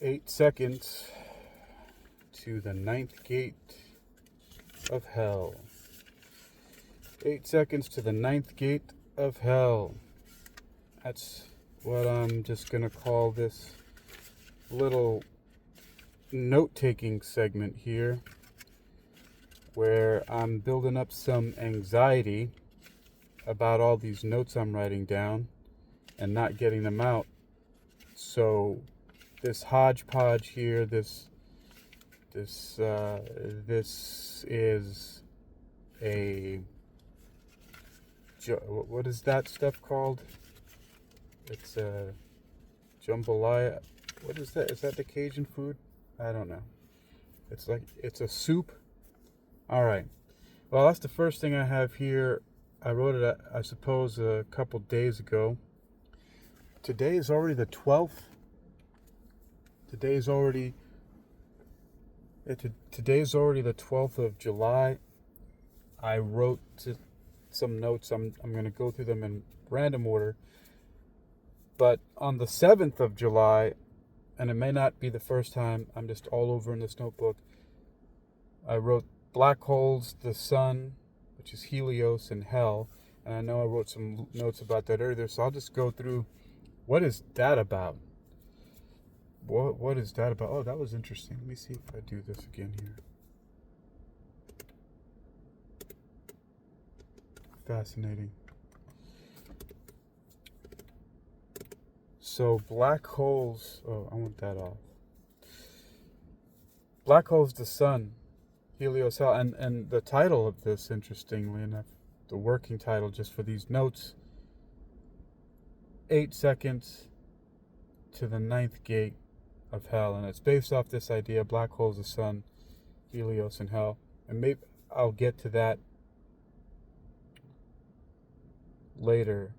8 seconds to the ninth gate of hell. 8 seconds to the ninth gate of hell. That's what I'm just going to call this little note-taking segment here, where I'm building up some anxiety about all these notes I'm writing down and not getting them out. So this hodgepodge here, this is a, what is that stuff called? It's a jambalaya. What is that? Is that the Cajun food? I don't know. It's a soup. All right. Well, that's the first thing I have here. I wrote it, I suppose, a couple days ago. Today is already the 12th. Today is already the 12th of July. I wrote some notes. I'm going to go through them in random order. But on the 7th of July, and it may not be the first time, I'm just all over in this notebook, I wrote black holes, the sun, which is Helios, and hell. And I know I wrote some notes about that earlier, so I'll just go through, what is that about? What is that about? Oh, that was interesting. Let me see if I do this again here. Fascinating. So black holes, oh, I want that off. Black holes, the sun, Helios, hell, and the title of this, interestingly enough, the working title just for these notes, 8 seconds to the ninth gate of hell. And it's based off this idea: black holes, the sun, Helios, and hell. And maybe I'll get to that later.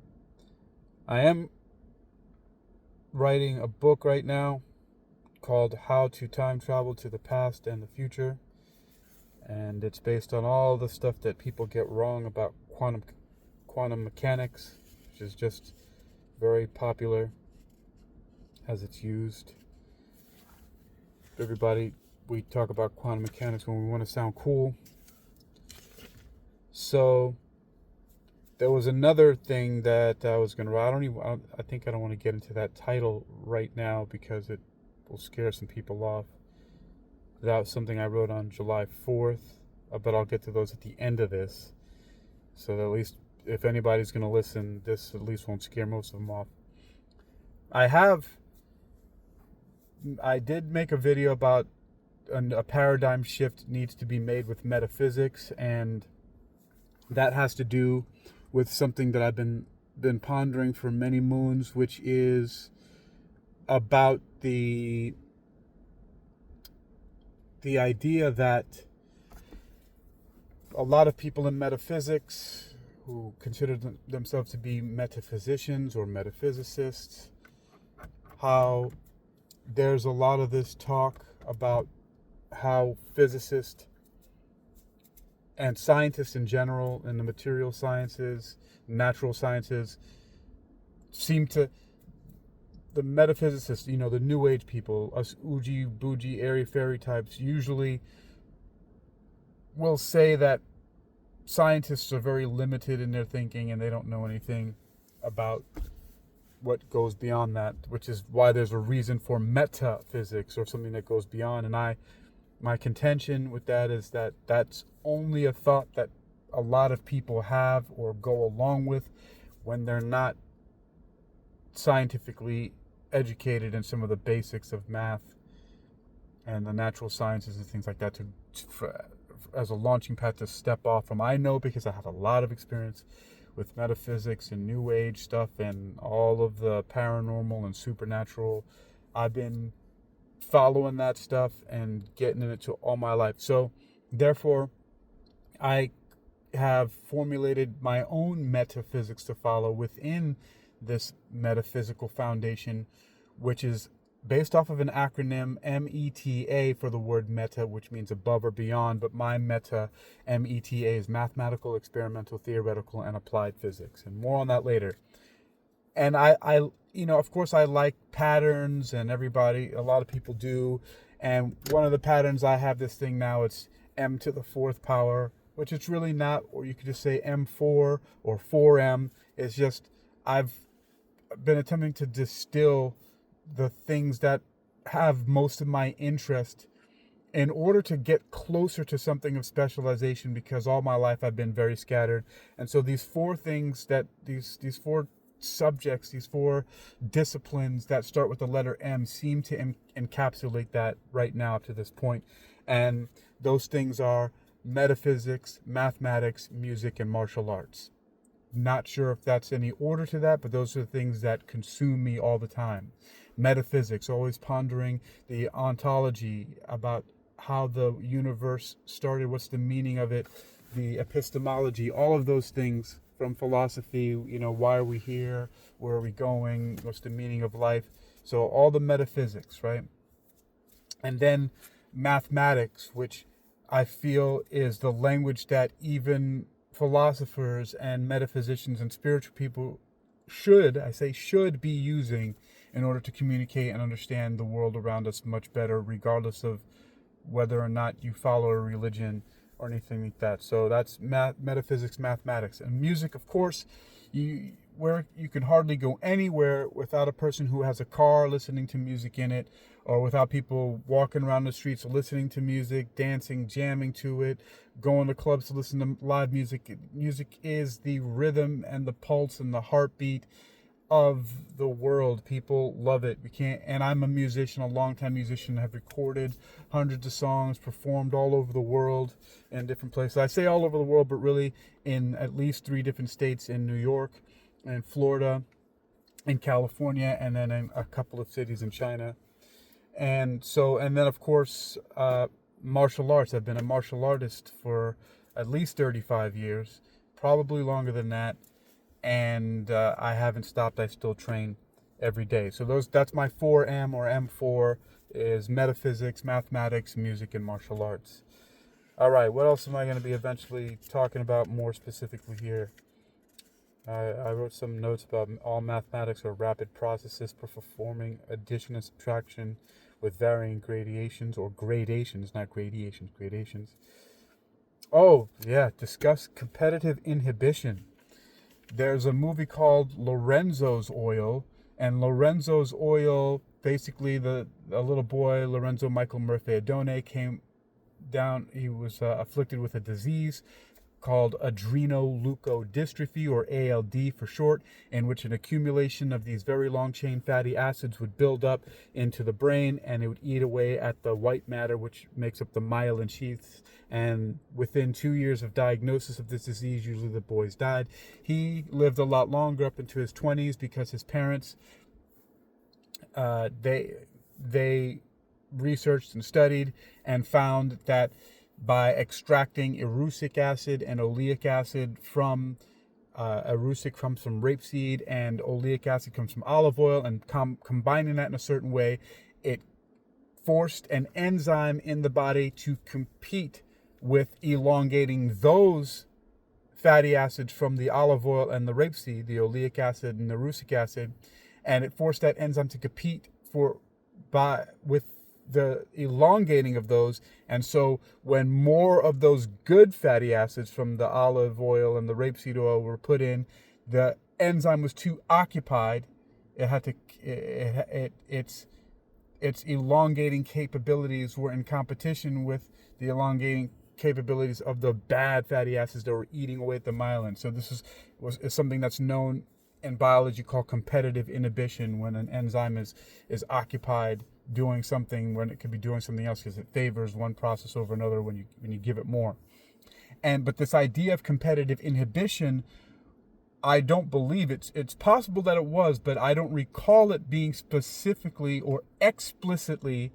I am writing a book right now called How to Time Travel to the Past and the Future. And it's based on all the stuff that people get wrong about quantum mechanics, which is just very popular as it's used. Everybody, we talk about quantum mechanics when we want to sound cool. So there was another thing that I was going to write. I think I don't want to get into that title right now because it will scare some people off. That was something I wrote on July 4th, but I'll get to those at the end of this. So that at least if anybody's going to listen, this at least won't scare most of them off. I did make a video about a paradigm shift needs to be made with metaphysics, and that has to do with something that I've been pondering for many moons, which is about the idea that a lot of people in metaphysics who consider themselves to be metaphysicians or metaphysicists, how there's a lot of this talk about how physicists and scientists in general in the material sciences, natural sciences, the metaphysicists, the New Age people, us Oogie Boogie, airy fairy types, usually will say that scientists are very limited in their thinking and they don't know anything about what goes beyond that, which is why there's a reason for metaphysics, or something that goes beyond. And my contention with that is that that's only a thought that a lot of people have or go along with when they're not scientifically educated in some of the basics of math and the natural sciences and things like that as a launching pad to step off from. I know because I have a lot of experience with metaphysics and New Age stuff and all of the paranormal and supernatural. I've been following that stuff and getting into all my life. So therefore, I have formulated my own metaphysics to follow within this metaphysical foundation, which is based off of an acronym META for the word meta, which means above or beyond. But my META, META, is mathematical, experimental, theoretical, and applied physics. And more on that later. And of course I like patterns, and a lot of people do. And one of the patterns, I have this thing now, it's m to the fourth power, which it's really not, or you could just say m4 or 4m. It's just, I've been attempting to distill the things that have most of my interest in order to get closer to something of specialization, because all my life I've been very scattered. And so these four things, that these four subjects, these four disciplines that start with the letter M, seem to encapsulate that right now up to this point. And those things are metaphysics, mathematics, music, and martial arts. Not sure if that's any order to that, but those are the things that consume me all the time. Metaphysics, always pondering the ontology, about how the universe started, what's the meaning of it, the epistemology, all of those things from philosophy, why are we here, where are we going, what's the meaning of life. So all the metaphysics, right? And then mathematics, which I feel is the language that even philosophers and metaphysicians and spiritual people should be using in order to communicate and understand the world around us much better, regardless of whether or not you follow a religion or anything like that. So that's metaphysics, mathematics. And music, of course, you can hardly go anywhere without a person who has a car listening to music in it, or without people walking around the streets listening to music, dancing, jamming to it, going to clubs to listen to live music. Music is the rhythm and the pulse and the heartbeat of the world. People love it. And I'm a musician, a longtime musician. I've recorded hundreds of songs, performed all over the world in different places. I say all over the world, but really in at least 3 different states, in New York, in Florida, in California, and then in a couple of cities in China. And then of course, martial arts. I've been a martial artist for at least 35 years, probably longer than that. And I haven't stopped. I still train every day. So that's my 4M or M4, is metaphysics, mathematics, music, and martial arts. All right, what else am I going to be eventually talking about more specifically here? I wrote some notes about all mathematics are rapid processes for performing addition and subtraction with varying gradations, or gradations, not gradations, gradations. Oh, yeah, discuss competitive inhibition. There's a movie called Lorenzo's Oil, and Lorenzo's Oil, basically a little boy, Lorenzo Michael Murphy Adone, came down, he was afflicted with a disease called adrenoleukodystrophy, or ALD for short, in which an accumulation of these very long chain fatty acids would build up into the brain, and it would eat away at the white matter, which makes up the myelin sheaths. And within 2 years of diagnosis of this disease, usually the boys died. He lived a lot longer, up into his 20s, because his parents, they researched and studied and found that by extracting erucic acid and oleic acid from erucic comes from rapeseed and oleic acid comes from olive oil, and combining that in a certain way, it forced an enzyme in the body to compete with elongating those fatty acids from the olive oil and the rapeseed, the oleic acid and the erucic acid, and it forced that enzyme to compete with the elongating of those. And so when more of those good fatty acids from the olive oil and the rapeseed oil were put in, the enzyme was too occupied. Its elongating capabilities were in competition with the elongating capabilities of the bad fatty acids that were eating away at the myelin. So this is something that's known in biology called competitive inhibition, when an enzyme is occupied doing something when it could be doing something else, because it favors one process over another when you give it more. But this idea of competitive inhibition, I don't believe it's possible that it was, but I don't recall it being specifically or explicitly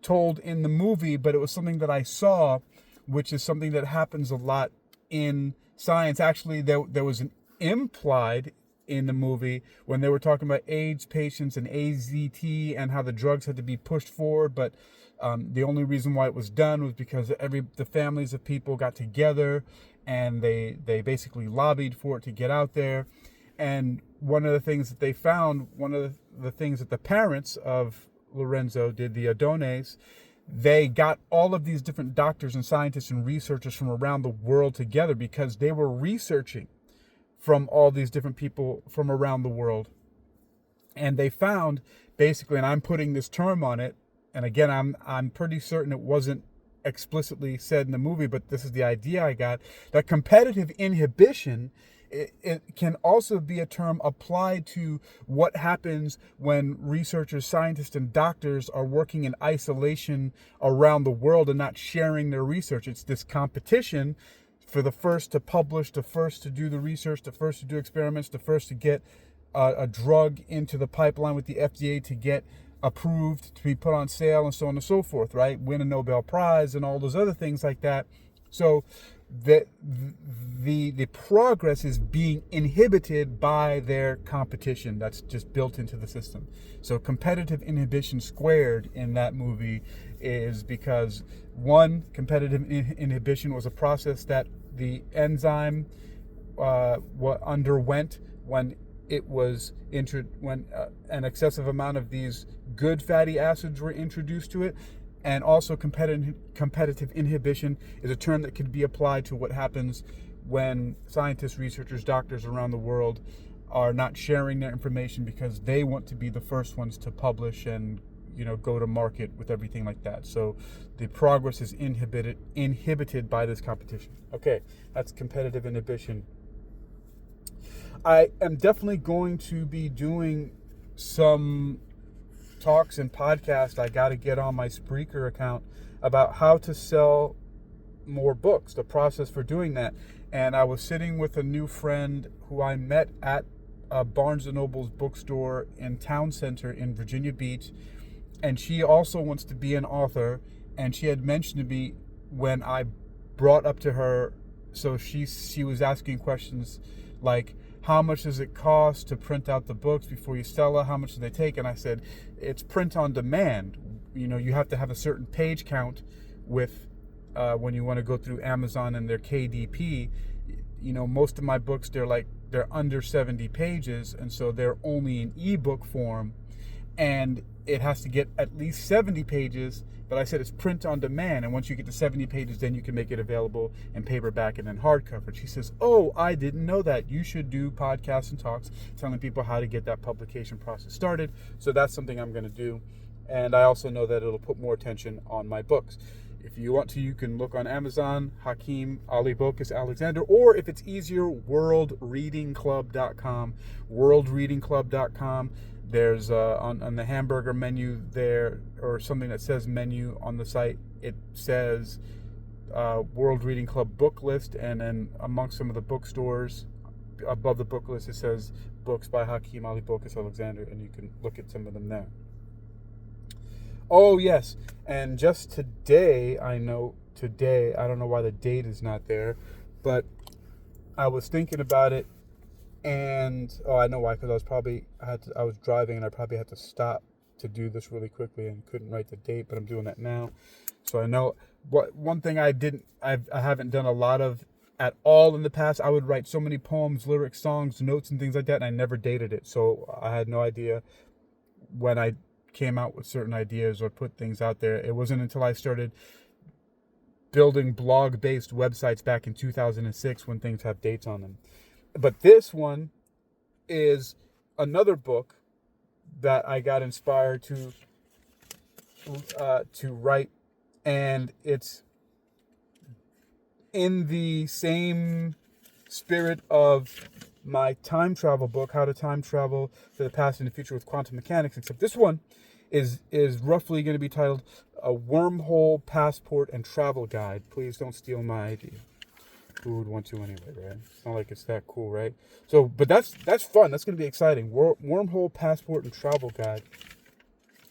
told in the movie. But it was something that I saw, which is something that happens a lot in science. Actually, there was an implied in the movie when they were talking about AIDS patients and AZT and how the drugs had to be pushed forward, but the only reason why it was done was because the families of people got together and they basically lobbied for it to get out there. And one of the things that they found, one of the things that the parents of Lorenzo did, the Odones, they got all of these different doctors and scientists and researchers from around the world together because they were researching from all these different people from around the world. And they found basically, and I'm putting this term on it, and again, I'm pretty certain it wasn't explicitly said in the movie, but this is the idea I got, that competitive inhibition, it can also be a term applied to what happens when researchers, scientists, and doctors are working in isolation around the world and not sharing their research. It's this competition for the first to publish, the first to do the research, the first to do experiments, the first to get a drug into the pipeline with the FDA to get approved, to be put on sale, and so on and so forth, right? Win a Nobel Prize and all those other things like that. So the progress is being inhibited by their competition that's just built into the system. So competitive inhibition squared in that movie is because, one, competitive inhibition was a process that the enzyme underwent when an excessive amount of these good fatty acids were introduced to it. And also competitive inhibition is a term that could be applied to what happens when scientists, researchers, doctors around the world are not sharing their information because they want to be the first ones to publish and go to market with everything like that. So the progress is inhibited by this competition. Okay, that's competitive inhibition. I am definitely going to be doing some talks and podcasts. I got to get on my Spreaker account about how to sell more books, the process for doing that. And I was sitting with a new friend who I met at Barnes & Noble's bookstore in Town Center in Virginia Beach. And she also wants to be an author. And she had mentioned to me when I brought up to her, so she was asking questions like, how much does it cost to print out the books before you sell it? How much do they take? And I said, it's print on demand. You have to have a certain page count with when you want to go through Amazon and their KDP. Most of my books, they're under 70 pages, and so they're only in ebook form, and it has to get at least 70 pages. But I said it's print on demand, and once you get to 70 pages, then you can make it available in paperback and then hardcover. She says, oh, I didn't know that. You should do podcasts and talks telling people how to get that publication process started. So that's something I'm going to do. And I also know that it'll put more attention on my books. If you want to, you can look on Amazon, Hakeem Ali Bokus Alexander, or if it's easier, worldreadingclub.com. Worldreadingclub.com. There's on the hamburger menu there, or something that says menu on the site, it says World Reading Club book list, and then amongst some of the bookstores above the book list it says books by Hakeem Ali Bokus Alexander, and you can look at some of them there. Oh yes, and just today, I don't know why the date is not there, but I was thinking about it. And I know why, because I was driving and I probably had to stop to do this really quickly and couldn't write the date, but I'm doing that now. So I know one thing I haven't done a lot of at all in the past. I would write so many poems, lyrics, songs, notes, and things like that, and I never dated it. So I had no idea when I came out with certain ideas or put things out there. It wasn't until I started building blog-based websites back in 2006 when things have dates on them. But this one is another book that I got inspired to write, and it's in the same spirit of my time travel book, How to Time Travel to the Past and the Future with Quantum Mechanics, except this one is roughly going to be titled A Wormhole Passport and Travel Guide. Please don't steal my idea. Who would want to anyway, right? It's not like it's that cool, right? So, but that's fun. That's going to be exciting. Wormhole Passport and Travel Guide.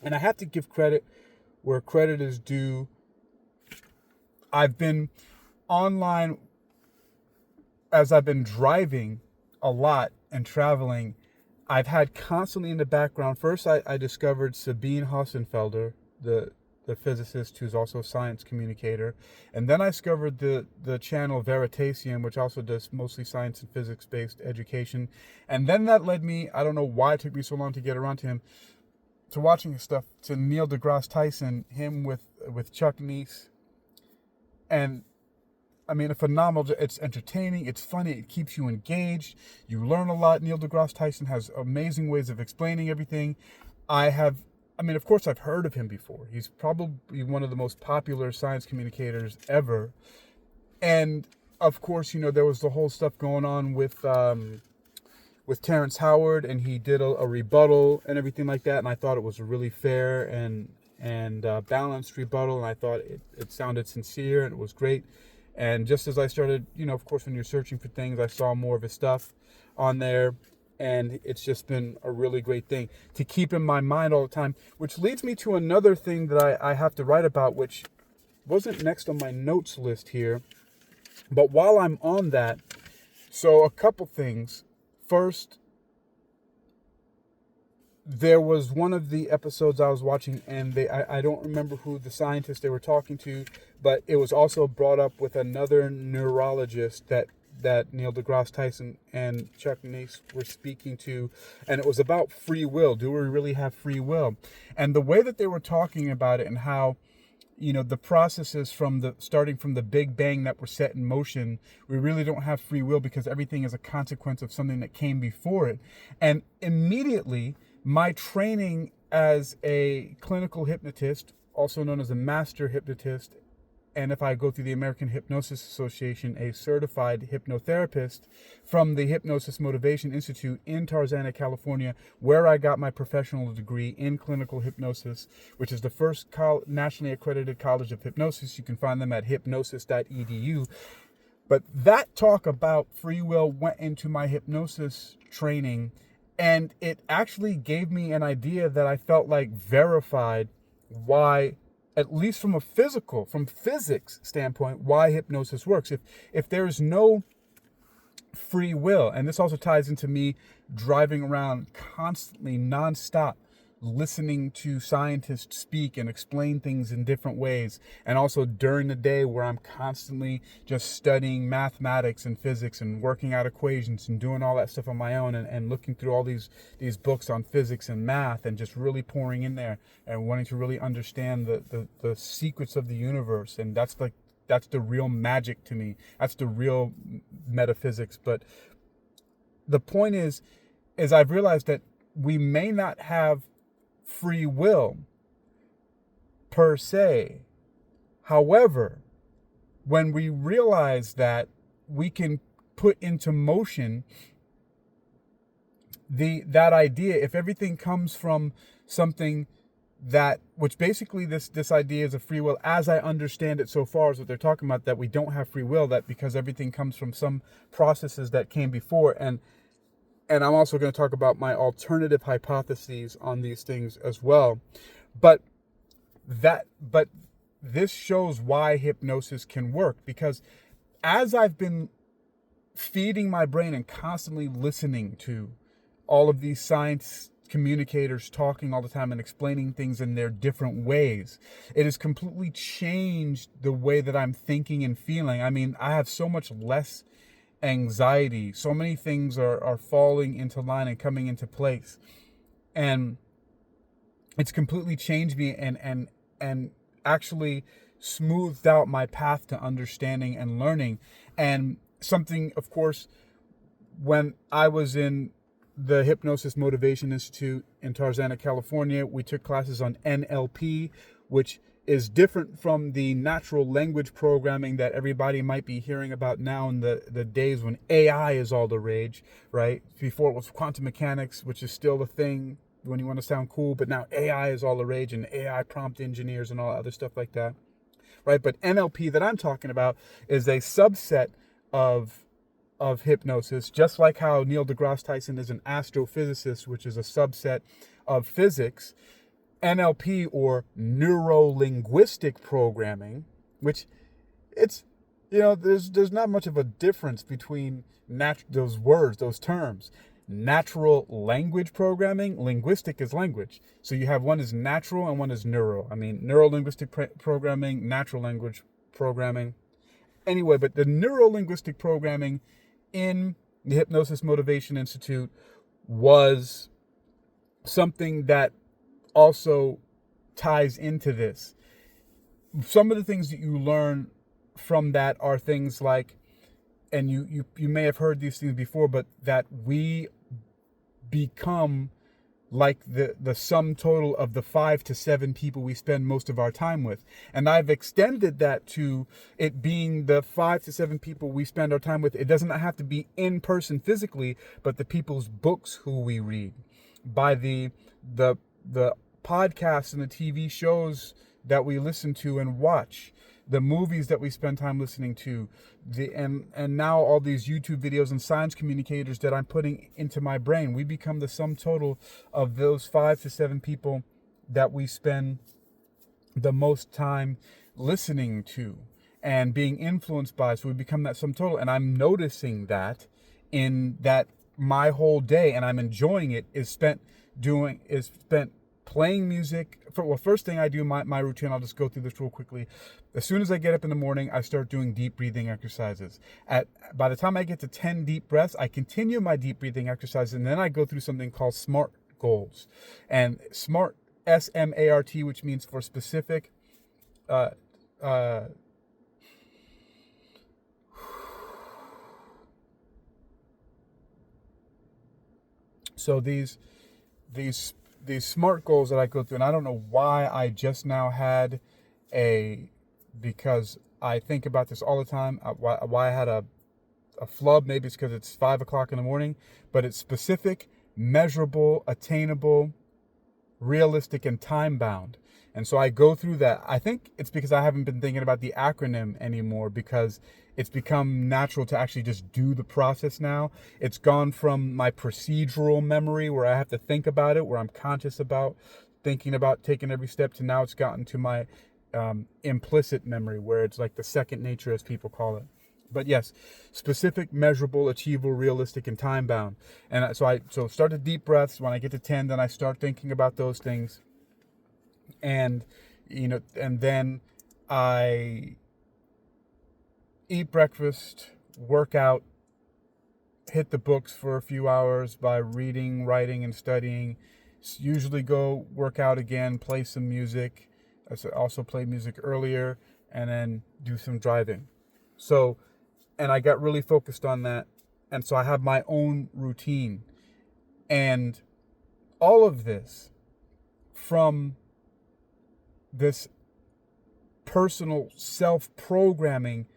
And I have to give credit where credit is due. I've been online as I've been driving a lot and traveling. I've had constantly in the background. First, I discovered Sabine Hossenfelder, the the physicist who's also a science communicator. And then I discovered the channel Veritasium, which also does mostly science and physics-based education. And then that led me, I don't know why it took me so long to get around to him, to watching his stuff, to Neil deGrasse Tyson, him with Chuck Neese. And I mean, a phenomenal, it's entertaining, it's funny, it keeps you engaged, you learn a lot. Neil deGrasse Tyson has amazing ways of explaining everything. Of course I've heard of him before. He's probably one of the most popular science communicators ever. And of course, there was the whole stuff going on with Terrence Howard, and he did a rebuttal and everything like that. And I thought it was a really fair and balanced rebuttal. And I thought it sounded sincere and it was great. And just as I started, of course, when you're searching for things, I saw more of his stuff on there. And it's just been a really great thing to keep in my mind all the time, which leads me to another thing that I have to write about, which wasn't next on my notes list here. But while I'm on that, so a couple things. First, there was one of the episodes I was watching, and I don't remember who the scientist they were talking to, but it was also brought up with another neurologist that Neil deGrasse Tyson and Chuck Neese were speaking to, and it was about free will. Do we really have free will? And the way that they were talking about it, and how the processes starting from the Big Bang that were set in motion, we really don't have free will because everything is a consequence of something that came before it. And immediately, my training as a clinical hypnotist, also known as a master hypnotist, and if I go through the American Hypnosis Association, a certified hypnotherapist from the Hypnosis Motivation Institute in Tarzana, California, where I got my professional degree in clinical hypnosis, which is the first nationally accredited college of hypnosis. You can find them at hypnosis.edu. But that talk about free will went into my hypnosis training, and it actually gave me an idea that I felt like verified why, at least from physics standpoint, why hypnosis works. If there's no free will, and this also ties into me driving around constantly, nonstop, listening to scientists speak and explain things in different ways, and also during the day where I'm constantly just studying mathematics and physics and working out equations and doing all that stuff on my own, and looking through all these books on physics and math, and just really pouring in there and wanting to really understand the secrets of the universe. And that's the real magic to me. That's the real metaphysics. But the point is I've realized that we may not have free will per se. However, when we realize that we can put into motion that idea, if everything comes from something which basically this idea is of free will, as I understand it so far, is what they're talking about, that we don't have free will, that because everything comes from some processes that came before. And I'm also going to talk about my alternative hypotheses on these things as well. But this shows why hypnosis can work, because as I've been feeding my brain and constantly listening to all of these science communicators talking all the time and explaining things in their different ways, it has completely changed the way that I'm thinking and feeling. I mean, I have so much less anxiety. So many things are falling into line and coming into place. And it's completely changed me and actually smoothed out my path to understanding and learning. And something, of course, when I was in the Hypnosis Motivation Institute in Tarzana, California, we took classes on NLP, which is different from the natural language programming that everybody might be hearing about now in the days when AI is all the rage, right? Before it was quantum mechanics, which is still a thing when you want to sound cool, but now AI is all the rage, and AI prompt engineers and all other stuff like that, right? But NLP that I'm talking about is a subset of hypnosis, just like how Neil deGrasse Tyson is an astrophysicist, which is a subset of physics. NLP, or neuro-linguistic programming, which it's, there's not much of a difference between those words, those terms. natural language programming. Linguistic is language. So you have one is natural and one is neuro. I mean, neuro-linguistic programming, natural language programming. Anyway, but the neuro-linguistic programming in the Hypnosis Motivation Institute was something that also ties into this. Some of the things that you learn from that are things like, and you may have heard these things before, but that we become like the sum total of the 5 to 7 people we spend most of our time with. And I've extended that to it being the 5 to 7 people we spend our time with. It doesn't have to be in person physically, but the people's books who we read, by the podcasts and the TV shows that we listen to and watch, the movies that we spend time listening to, and now all these YouTube videos and science communicators that I'm putting into my brain. We become the sum total of those 5 to 7 people that we spend the most time listening to and being influenced by. So we become that sum total. And I'm noticing that in that my whole day, and I'm enjoying it, is spent playing music. First thing I do, my routine, I'll just go through this real quickly. As soon as I get up in the morning, I start doing deep breathing exercises. By the time I get to 10 deep breaths, I continue my deep breathing exercises, and then I go through something called SMART goals. And SMART, S-M-A-R-T, which means for specific, so these SMART goals that I go through, and I don't know why I just now had because I think about this all the time, why I had a flub. Maybe it's because it's 5 o'clock in the morning, but it's specific, measurable, attainable, realistic, and time-bound. And so I go through that. I think it's because I haven't been thinking about the acronym anymore, because it's become natural to actually just do the process now. It's gone from my procedural memory where I have to think about it, where I'm conscious about thinking about taking every step, to now it's gotten to my implicit memory, where it's like the second nature, as people call it. But yes, specific, measurable, achievable, realistic, and time-bound. And so start the deep breaths. When I get to 10, then I start thinking about those things. And, and then I eat breakfast, work out, hit the books for a few hours by reading, writing, and studying. Usually go work out again, play some music. I also played music earlier, and then do some driving. So, and I got really focused on that. And so I have my own routine. And all of this, from this personal self-programming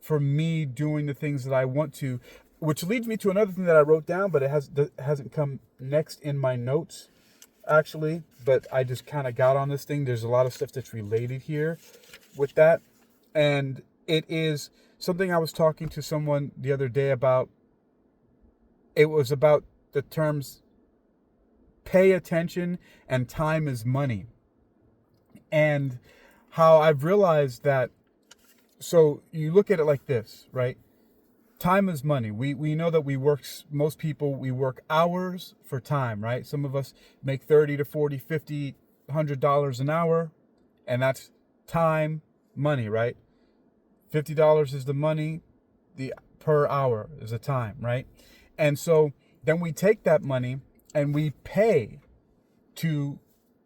for me doing the things that I want to, which leads me to another thing that I wrote down, but it hasn't come next in my notes, actually, but I just kind of got on this thing. There's a lot of stuff that's related here with that, and it is something I was talking to someone the other day about. It was about the terms pay attention and time is money, and how I've realized that. So you look at it like this, right? Time is money. We know that most people, we work hours for time, right? Some of us make $30 to $40, $50, $100 an hour, and that's time, money, right? $50 is the money, the per hour is the time, right? And so then we take that money and we pay to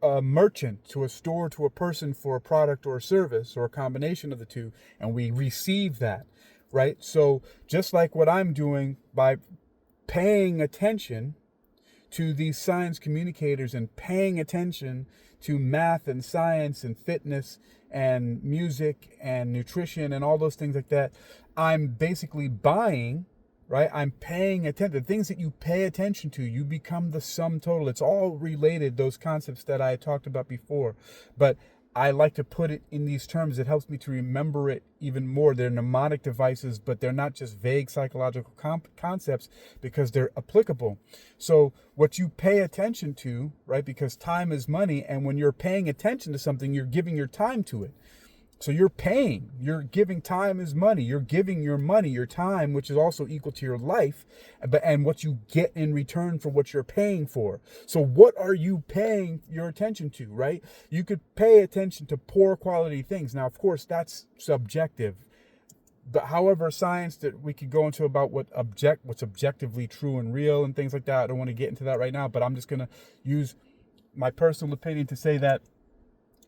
a merchant, to a store, to a person for a product or a service, or a combination of the two, and we receive that, right? So just like what I'm doing by paying attention to these science communicators and paying attention to math and science and fitness and music and nutrition and all those things like that, I'm basically buying, right? I'm paying attention. The things that you pay attention to, you become the sum total. It's all related, those concepts that I talked about before. But I like to put it in these terms. It helps me to remember it even more. They're mnemonic devices, but they're not just vague psychological concepts, because they're applicable. So what you pay attention to, right? Because time is money. And when you're paying attention to something, you're giving your time to it. So you're paying, you're giving time as money. You're giving your money, your time, which is also equal to your life, and what you get in return for what you're paying for. So what are you paying your attention to, right? You could pay attention to poor quality things. Now, of course, that's subjective. But however, science that we could go into about what's objectively true and real and things like that. I don't want to get into that right now, but I'm just going to use my personal opinion to say that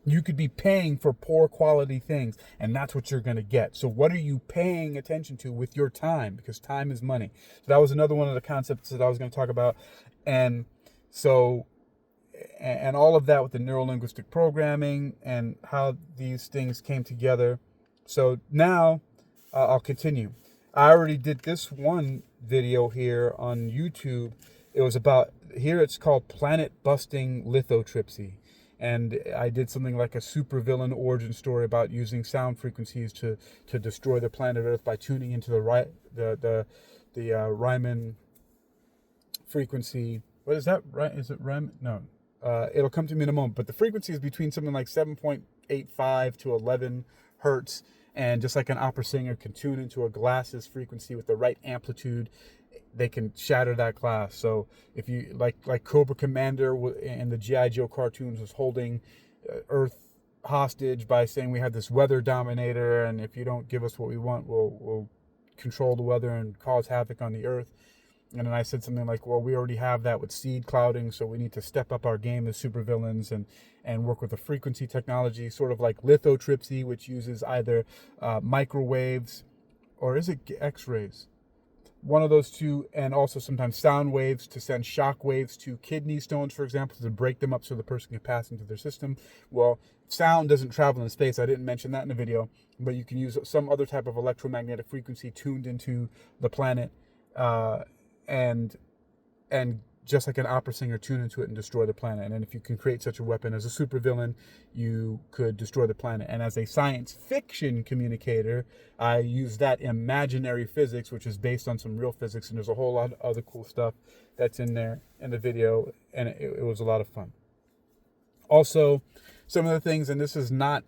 you could be paying for poor quality things, and that's what you're going to get. So what are you paying attention to with your time? Because time is money. So that was another one of the concepts that I was going to talk about. And so, and all of that with the neuro-linguistic programming and how these things came together. So now I'll continue. I already did this one video here on YouTube. It was about, here it's called Planet Busting Lithotripsy. And I did something like a supervillain origin story about using sound frequencies to destroy the planet Earth by tuning into the Riemann frequency. What is that? Right? Is it Riemann? No. It'll come to me in a moment. But the frequency is between something like 7.85 to 11 hertz. And just like an opera singer can tune into a glass's frequency with the right amplitude, they can shatter that glass. So if you like Cobra Commander in the G.I. Joe cartoons was holding Earth hostage by saying we have this weather dominator, and if you don't give us what we want, we'll control the weather and cause havoc on the Earth. And then I said something like, well, we already have that with seed clouding, so we need to step up our game as supervillains and work with the frequency technology, sort of like lithotripsy, which uses either microwaves, or is it X-rays? One of those two, and also sometimes sound waves to send shock waves to kidney stones, for example, to break them up so the person can pass into their system. Well, sound doesn't travel in space. I didn't mention that in the video, but you can use some other type of electromagnetic frequency tuned into the planet, and just like an opera singer, tune into it and destroy the planet. And if you can create such a weapon as a supervillain, you could destroy the planet. And as a science fiction communicator, I use that imaginary physics, which is based on some real physics. And there's a whole lot of other cool stuff that's in there in the video. And it was a lot of fun. Also, some of the things, and this is not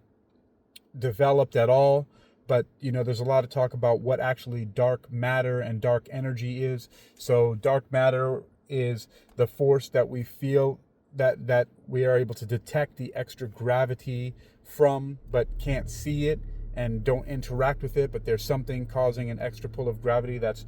developed at all, but, you know, there's a lot of talk about what actually dark matter and dark energy is. So dark matter is the force that we feel that we are able to detect the extra gravity from, but can't see it and don't interact with it. But there's something causing an extra pull of gravity that's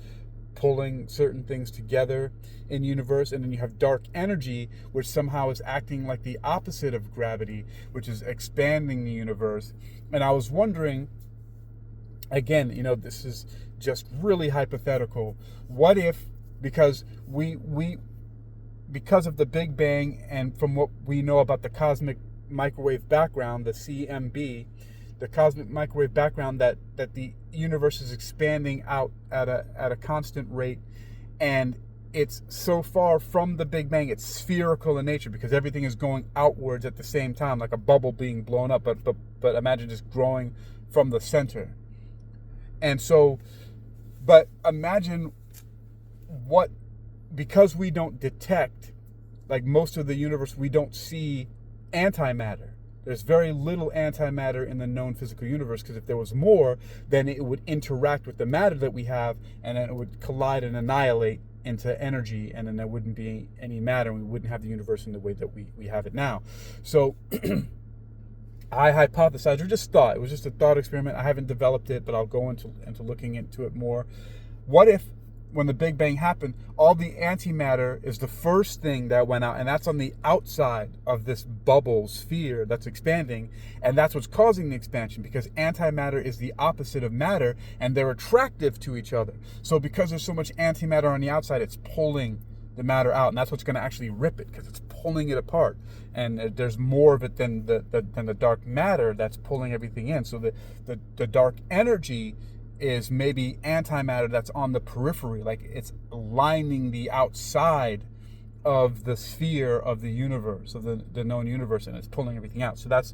pulling certain things together in the universe. And then you have dark energy, which somehow is acting like the opposite of gravity, which is expanding the universe. And I was wondering, again, you know, this is just really hypothetical. What if, because because of the Big Bang and from what we know about the cosmic microwave background, the CMB, the cosmic microwave background, that the universe is expanding out at a constant rate, and it's so far from the Big Bang, it's spherical in nature because everything is going outwards at the same time, like a bubble being blown up, but imagine just growing from the center. And so, but imagine what, because we don't detect, like most of the universe, we don't see antimatter. There's very little antimatter in the known physical universe, because if there was more, then it would interact with the matter that we have, and then it would collide and annihilate into energy, and then there wouldn't be any matter, and we wouldn't have the universe in the way that we have it now. So I hypothesized, or just thought, it was just a thought experiment. I haven't developed it, but I'll go into looking into it more. What if, when the Big Bang happened, all the antimatter is the first thing that went out, and that's on the outside of this bubble sphere that's expanding, and that's what's causing the expansion, because antimatter is the opposite of matter, and they're attractive to each other. So because there's so much antimatter on the outside, it's pulling the matter out, and that's what's going to actually rip it, because it's pulling it apart, and there's more of it than the dark matter that's pulling everything in. So the dark energy is maybe antimatter that's on the periphery, like it's lining the outside of the sphere of the universe, of the known universe, and it's pulling everything out. So that's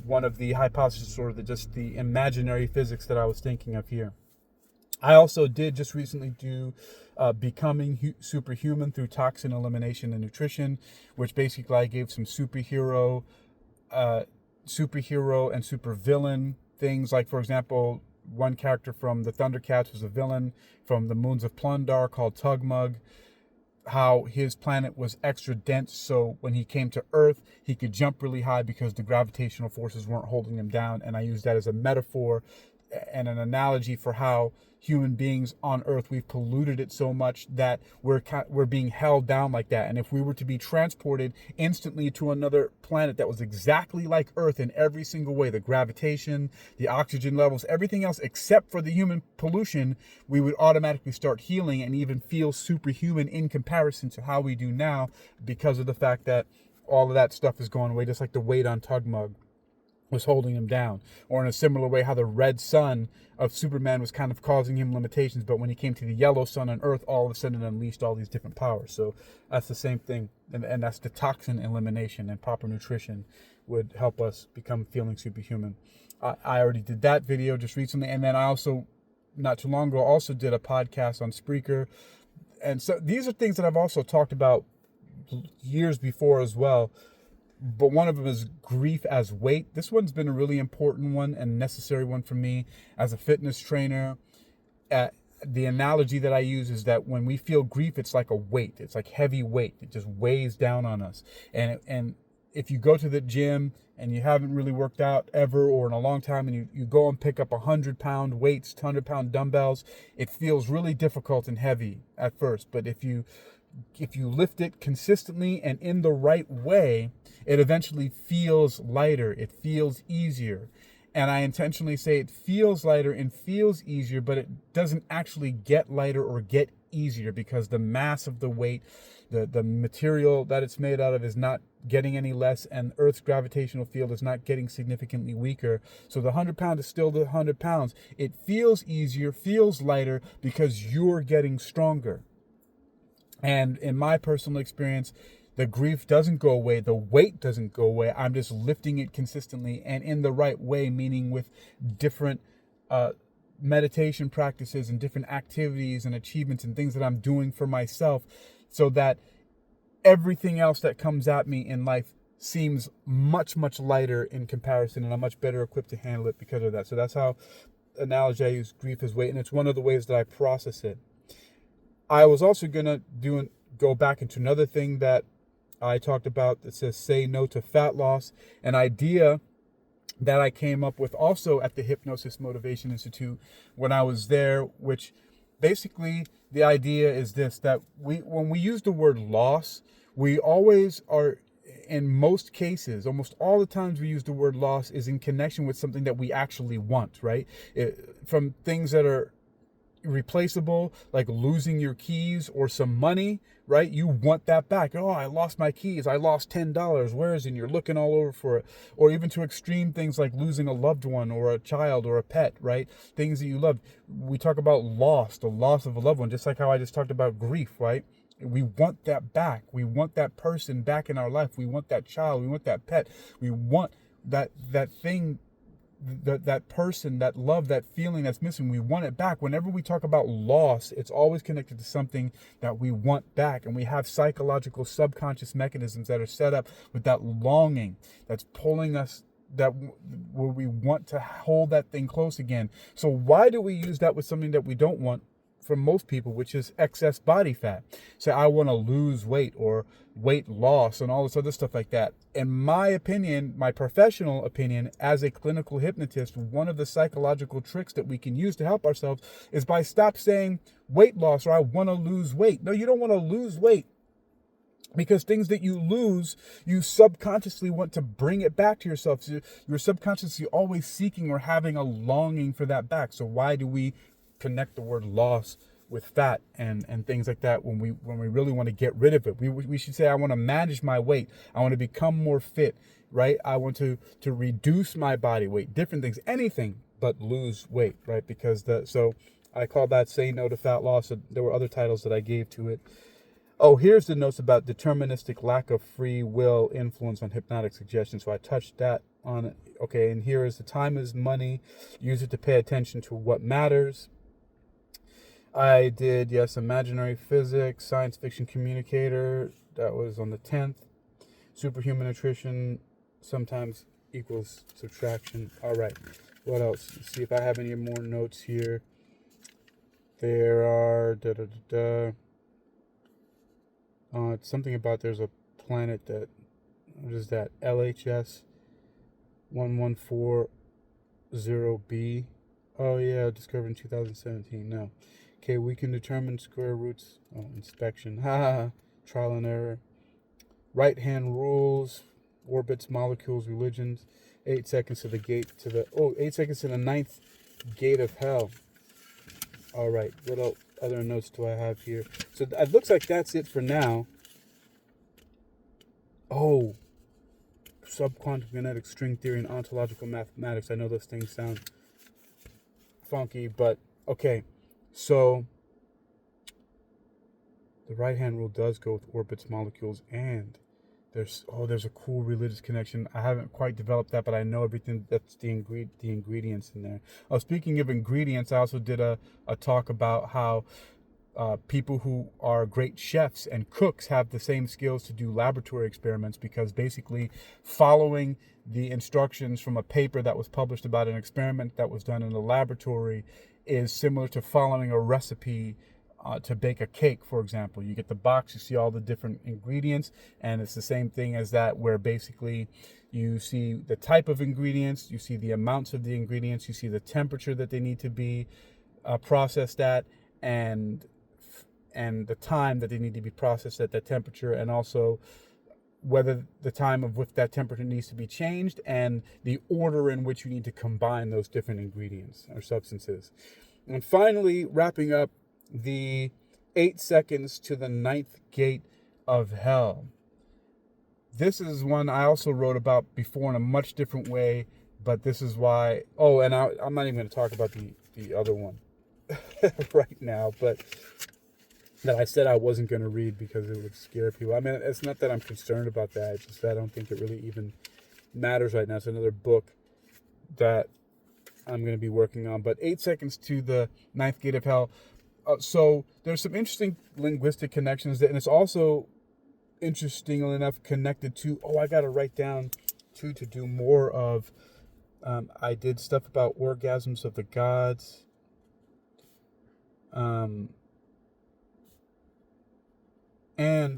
one of the hypotheses, sort of just the imaginary physics that I was thinking of here. I also did just recently do Becoming Superhuman through Toxin Elimination and Nutrition, which basically I gave some superhero superhero and supervillain things. Like, for example, one character from the Thundercats was a villain from the Moons of Plundar called Tugmug. How his planet was extra dense, so when he came to Earth, he could jump really high because the gravitational forces weren't holding him down. And I use that as a metaphor and an analogy for how human beings on Earth, we've polluted it so much that we're being held down like that. And if we were to be transported instantly to another planet that was exactly like Earth in every single way, the gravitation, the oxygen levels, everything else except for the human pollution, we would automatically start healing and even feel superhuman in comparison to how we do now, because of the fact that all of that stuff is going away, just like the weight on Tugmug was holding him down. Or in a similar way, how the red sun of Superman was kind of causing him limitations, but when he came to the yellow sun on Earth, all of a sudden it unleashed all these different powers. So that's the same thing, and that's the toxin elimination, and proper nutrition would help us become feeling superhuman. I already did that video just recently, and then I also, not too long ago, also did a podcast on Spreaker. And so these are things that I've also talked about years before as well. But one of them is grief as weight. This one's been a really important one and necessary one for me as a fitness trainer. The analogy that I use is that when we feel grief, it's like a weight. It's like heavy weight. It just weighs down on us. And if you go to the gym and you haven't really worked out ever or in a long time, and you go and pick up 100-pound weights, 100-pound dumbbells, it feels really difficult and heavy at first. But if you lift it consistently and in the right way, it eventually feels lighter. It feels easier. And I intentionally say it feels lighter and feels easier, but it doesn't actually get lighter or get easier, because the mass of the weight, the material that it's made out of, is not getting any less, and Earth's gravitational field is not getting significantly weaker. So the 100 pound is still the 100 pounds. It feels easier, feels lighter, because you're getting stronger. And in my personal experience, the grief doesn't go away. The weight doesn't go away. I'm just lifting it consistently and in the right way, meaning with different meditation practices and different activities and achievements and things that I'm doing for myself, so that everything else that comes at me in life seems much, much lighter in comparison, and I'm much better equipped to handle it because of that. So that's how analogy I use grief as weight, and it's one of the ways that I process it. I was also going to go back into another thing that I talked about that says say no to fat loss, an idea that I came up with also at the Hypnosis Motivation Institute when I was there, which basically the idea is this, that when we use the word loss, we always are, in most cases, almost all the times we use the word loss is in connection with something that we actually want, right? From things that are replaceable, like losing your keys or some money, right? You want that back. Oh, I lost my keys. I lost $10. Where is it? And you're looking all over for it. Or even to extreme things like losing a loved one or a child or a pet, right? Things that you loved. We talk about loss, the loss of a loved one, just like how I just talked about grief, right? We want that back. We want that person back in our life. We want that child. We want that pet. We want that thing, that person, that love, that feeling that's missing. We want it back. Whenever we talk about loss, it's always connected to something that we want back. And we have psychological subconscious mechanisms that are set up with that longing that's pulling us, that where we want to hold that thing close again. So why do we use that with something that we don't want for most people, which is excess body fat? So I want to lose weight or weight loss and all this other stuff like that. In my opinion, my professional opinion, as a clinical hypnotist, one of the psychological tricks that we can use to help ourselves is by stop saying weight loss or I want to lose weight. No, you don't want to lose weight. Because things that you lose, you subconsciously want to bring it back to yourself. So you're subconsciously always seeking or having a longing for that back. So why do we connect the word loss with fat and things like that when we really want to get rid of it? We should say, I want to manage my weight. I want to become more fit, right? I want to reduce my body weight, different things, anything but lose weight, right? Because so I call that Say No to Fat Loss. There were other titles that I gave to it. Oh, here's the notes about deterministic lack of free will influence on hypnotic suggestion. So I touched that on it. Okay, and here is the time is money. Use it to pay attention to what matters. I did, yes, imaginary physics, science fiction communicator. That was on the 10th. Superhuman nutrition, sometimes equals subtraction. All right. What else? Let's see if I have any more notes here. There are it's something about there's a planet that, what is that? LHS 1140b. Oh yeah, discovered in 2017. No. Okay, we can determine square roots. Oh, inspection. Trial and error. Right hand rules, orbits, molecules, religions. 8 seconds to the gate to the 8 seconds to the ninth gate of hell. All right, what other notes do I have here? So it looks like that's it for now. Oh, subquantum kinetic string theory and ontological mathematics. I know those things sound funky, but okay. So the right-hand rule does go with orbits, molecules, and there's a cool religious connection. I haven't quite developed that, but I know everything that's the ingredients in there. Oh, speaking of ingredients, I also did a talk about how people who are great chefs and cooks have the same skills to do laboratory experiments, because basically following the instructions from a paper that was published about an experiment that was done in a laboratory is similar to following a recipe to bake a cake, for example. You get the box, you see all the different ingredients, and it's the same thing as that, where basically you see the type of ingredients, you see the amounts of the ingredients, you see the temperature that they need to be processed at, and the time that they need to be processed at that temperature, and also whether the time of which that temperature needs to be changed, and the order in which you need to combine those different ingredients or substances. And finally, wrapping up, the 8 seconds to the ninth gate of hell. This is one I also wrote about before in a much different way, but this is why. Oh, and I'm not even going to talk about the other one right now, but that I said I wasn't going to read because it would scare people. I mean, it's not that I'm concerned about that. It's just that I don't think it really even matters right now. It's another book that I'm going to be working on. But 8 seconds to the ninth gate of hell. So there's some interesting linguistic connections, and it's also, interestingly enough, connected to, I got to write down to do more of, I did stuff about orgasms of the gods, and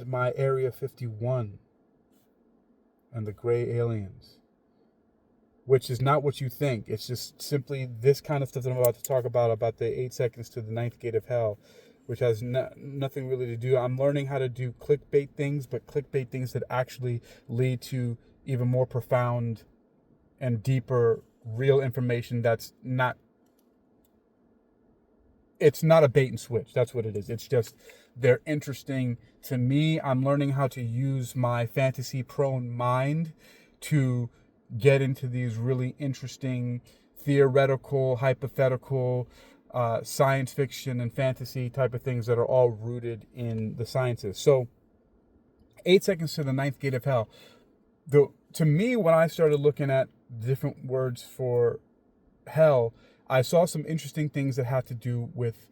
my Area 51 and the gray aliens, which is not what you think. It's just simply this kind of stuff that I'm about to talk about the 8 seconds to the ninth gate of hell, which has nothing really to do. I'm learning how to do clickbait things, but clickbait things that actually lead to even more profound and deeper real information that's not, it's not a bait and switch. That's what it is. It's just, they're interesting to me. I'm learning how to use my fantasy prone mind to get into these really interesting theoretical, hypothetical, science fiction and fantasy type of things that are all rooted in the sciences. So 8 seconds to the ninth gate of hell. To me, when I started looking at different words for hell, I saw some interesting things that have to do with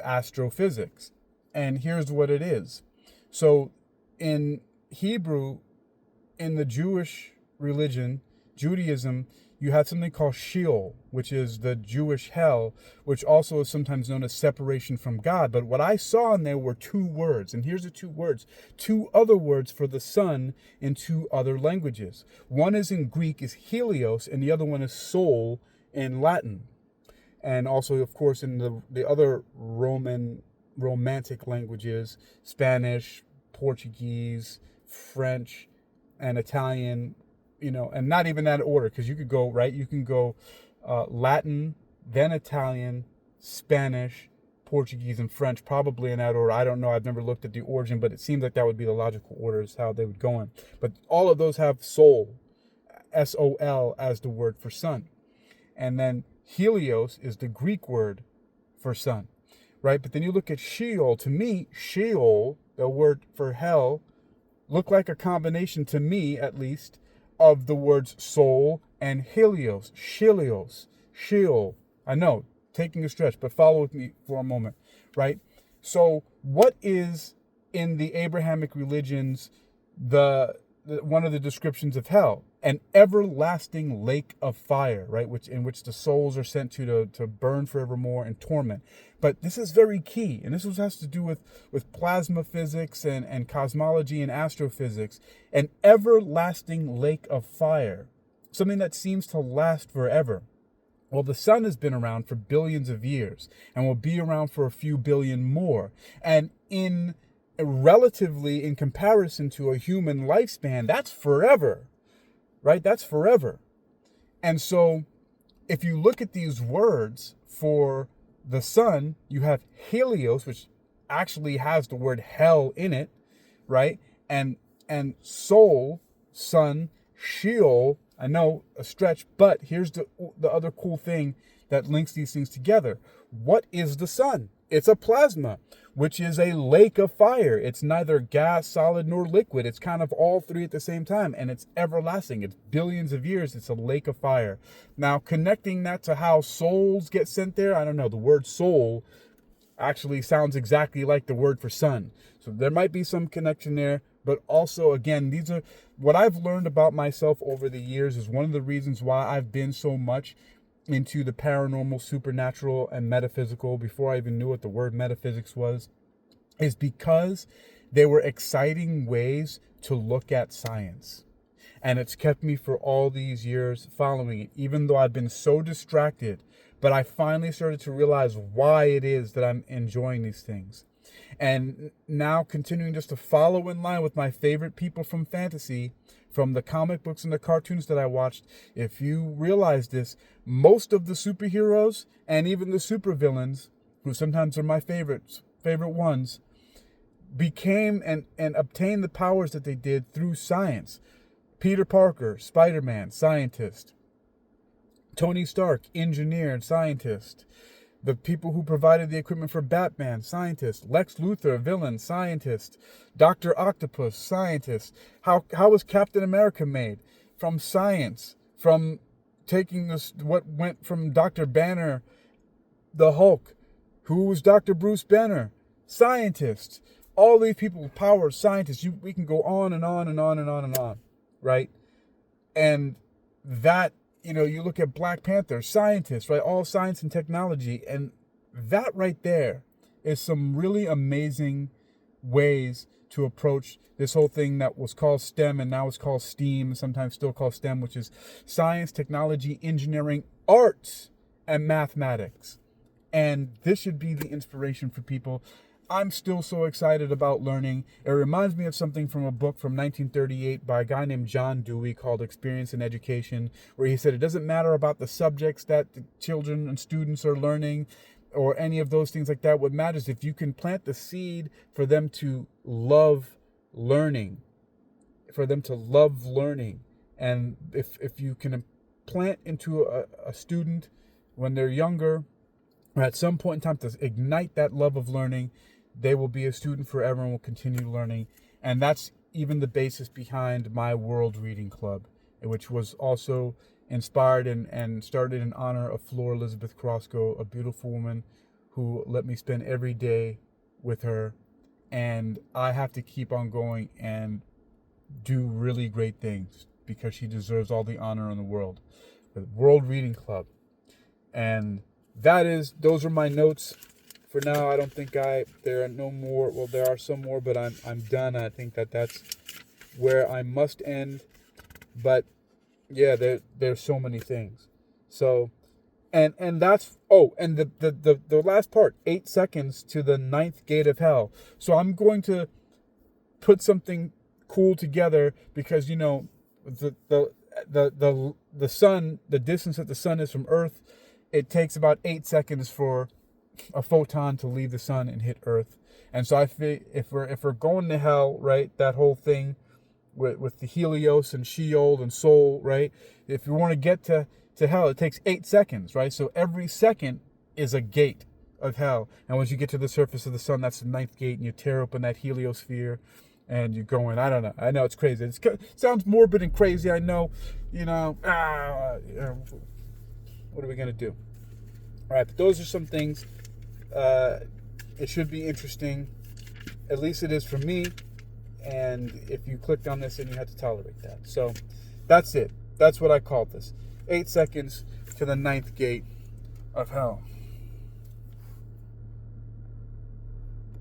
astrophysics. And here's what it is. So in Hebrew, in the Jewish religion, Judaism, you have something called Sheol, which is the Jewish hell, which also is sometimes known as separation from God. But what I saw in there were two words, and here's the two words, two other words for the sun in two other languages. One is in Greek, is Helios, and the other one is soul in Latin. And also, of course, in the other romantic languages, Spanish, Portuguese, French, and Italian, and not even that order, because you could go, right? You can go Latin, then Italian, Spanish, Portuguese, and French, probably in that order. I don't know. I've never looked at the origin, but it seems like that would be the logical order is how they would go in. But all of those have soul, S-O-L, as the word for sun. And then Helios is the Greek word for sun, right? But then you look at Sheol. To me, Sheol, the word for hell, looked like a combination, to me at least, of the words soul and Helios, Sheol. I know, taking a stretch, but follow with me for a moment, right? So what is in the Abrahamic religions one of the descriptions of hell? an everlasting lake of fire, right? In which the souls are sent to burn forevermore in torment. But this is very key, and this has to do with plasma physics and cosmology and astrophysics. An everlasting lake of fire, something that seems to last forever. Well, the sun has been around for billions of years and will be around for a few billion more. And relatively, in comparison to a human lifespan, that's forever, right? That's forever. And so if you look at these words for the sun, you have Helios, which actually has the word hell in it, right? And soul, sun, Sheol, I know, a stretch, but here's the other cool thing that links these things together. What is the sun? It's a plasma, which is a lake of fire. It's neither gas, solid, nor liquid. It's kind of all three at the same time, and it's everlasting. It's billions of years. It's a lake of fire. Now, connecting that to how souls get sent there, I don't know. The word soul actually sounds exactly like the word for sun. So there might be some connection there. But also, again, these are what I've learned about myself over the years is one of the reasons why I've been so much into the paranormal, supernatural, and metaphysical before I even knew what the word metaphysics was, is because they were exciting ways to look at science. And it's kept me for all these years following it, even though I've been so distracted. But I finally started to realize why it is that I'm enjoying these things. And now continuing just to follow in line with my favorite people from fantasy, from the comic books and the cartoons that I watched. If you realize this, most of the superheroes and even the supervillains, who sometimes are my favorite ones, became and obtained the powers that they did through science. Peter Parker, Spider-Man, scientist. Tony Stark, engineer and scientist. The people who provided the equipment for Batman, scientist. Lex Luthor, villain, scientist. Dr. Octopus, scientist. How was Captain America made? From science. From taking this, what went from Dr. Banner, the Hulk. Who was Dr. Bruce Banner? Scientist. All these people, power, scientists. We can go on and on and on and on and on, right? And that, you look at Black Panther, scientists, right? All science and technology. And that right there is some really amazing ways to approach this whole thing that was called STEM and now it's called STEAM, sometimes still called STEM, which is science, technology, engineering, arts, and mathematics. And this should be the inspiration for people. I'm still so excited about learning. It reminds me of something from a book from 1938 by a guy named John Dewey called Experience in Education, where he said it doesn't matter about the subjects that the children and students are learning or any of those things like that. What matters is if you can plant the seed for them to love learning, And if you can plant into a student when they're younger, or at some point in time to ignite that love of learning, they will be a student forever and will continue learning. And that's even the basis behind my World Reading Club, which was also inspired and started in honor of Flora Elizabeth Crosco, a beautiful woman who let me spend every day with her. And I have to keep on going and do really great things because she deserves all the honor in the world. The World Reading Club. And those are my notes. For now, I don't think there are no more. Well, there are some more, but I'm done. I think that's where I must end. But yeah, there's so many things. So, and that's and the last part, 8 seconds to the 9th gate of hell. So I'm going to put something cool together because the sun, the distance that the sun is from Earth, it takes about 8 seconds for a photon to leave the sun and hit Earth. And so I think if we're going to hell, right, that whole thing with the Helios and Sheol and soul, right? If you want to get to hell, it takes 8 seconds, right? So every second is a gate of hell. And once you get to the surface of the sun, that's the 9th gate, and you tear open that heliosphere and you're going, I don't know. I know it's crazy. It sounds morbid and crazy. I know, what are we going to do? All right, but those are some things. It should be interesting. At least it is for me. And if you clicked on this, then you have to tolerate that. So That's it. That's what I called this. 8 seconds to the ninth gate of hell.